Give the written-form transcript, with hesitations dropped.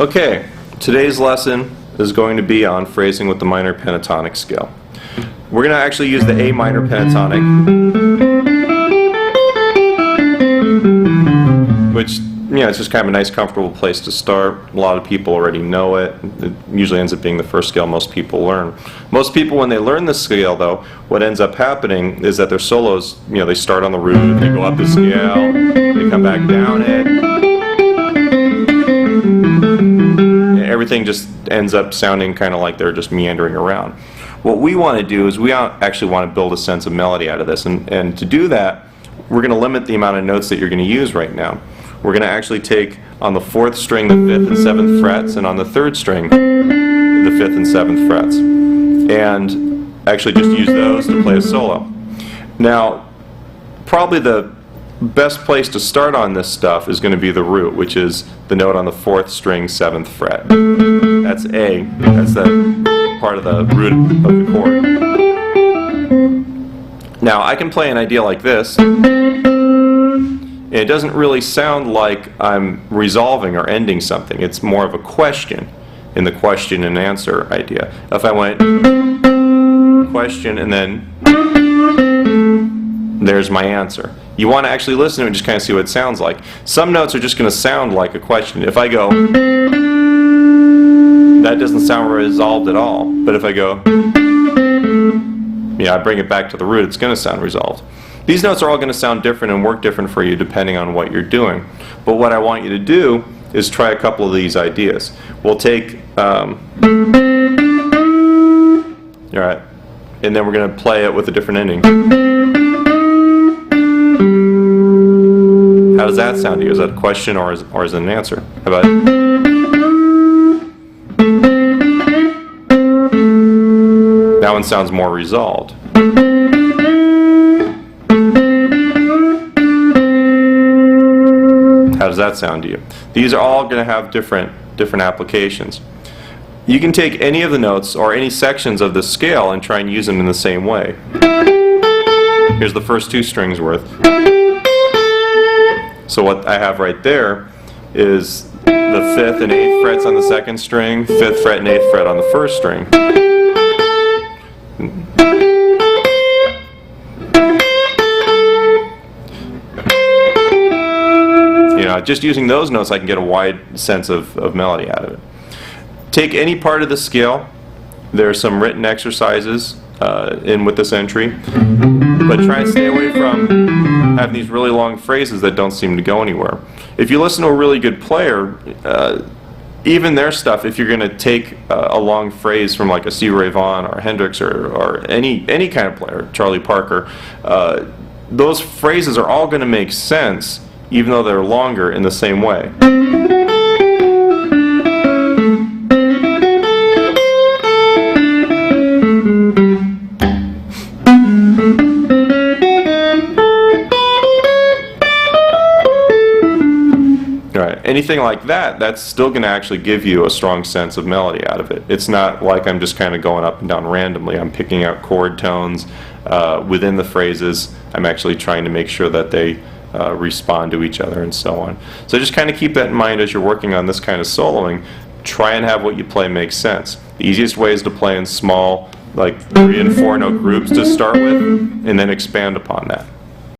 Okay, today's lesson is going to be on phrasing with the minor pentatonic scale. We're going to actually use the A minor pentatonic, which, it's just kind of a nice, comfortable place to start. A lot of people already know it. It usually ends up being the first scale most people learn. Most people, when they learn this scale, though, what ends up happening is that their solos, they start on the root, they go up the scale, they come back down it. Everything just ends up sounding kind of like they're just meandering around. What we want to do is we actually want to build a sense of melody out of this, and to do that, we're going to limit the amount of notes that you're going to use right now. We're going to actually take on the 4th string the 5th and 7th frets, and on the 3rd string the 5th and 7th frets, and actually just use those to play a solo. Now, probably the best place to start on this stuff is going to be the root, which is the note on the 4th string, 7th fret. That's A. That's the part of the root of the chord. Now, I can play an idea like this. It doesn't really sound like I'm resolving or ending something. It's more of a question in the question and answer idea. If I went question and then there's my answer. You want to actually listen to it and just kind of see what it sounds like. Some notes are just going to sound like a question. If I go, that doesn't sound resolved at all. But if I go, I bring it back to the root, it's going to sound resolved. These notes are all going to sound different and work different for you depending on what you're doing. But what I want you to do is try a couple of these ideas. We'll take, all right, and then we're going to play it with a different ending. How does that sound to you? Is that a question or is it an answer? How about that one sounds more resolved. How does that sound to you? These are all going to have different applications. You can take any of the notes or any sections of the scale and try and use them in the same way. Here's the first 2 strings worth. So what I have right there is the 5th and 8th frets on the 2nd string, 5th fret and 8th fret on the 1st string. Just using those notes I can get a wide sense of melody out of it. Take any part of the scale. There are some written exercises in with this entry, but try and stay away from having these really long phrases that don't seem to go anywhere. If you listen to a really good player, even their stuff, if you're going to take a long phrase from like a C. Ray Vaughan or Hendrix or any kind of player, Charlie Parker, those phrases are all going to make sense even though they're longer in the same way. Anything like that, that's still going to actually give you a strong sense of melody out of it. It's not like I'm just kind of going up and down randomly. I'm picking out chord tones within the phrases. I'm actually trying to make sure that they respond to each other and so on. So just kind of keep that in mind as you're working on this kind of soloing. Try and have what you play make sense. The easiest way is to play in small, like 3 and 4 note groups to start with, and then expand upon that.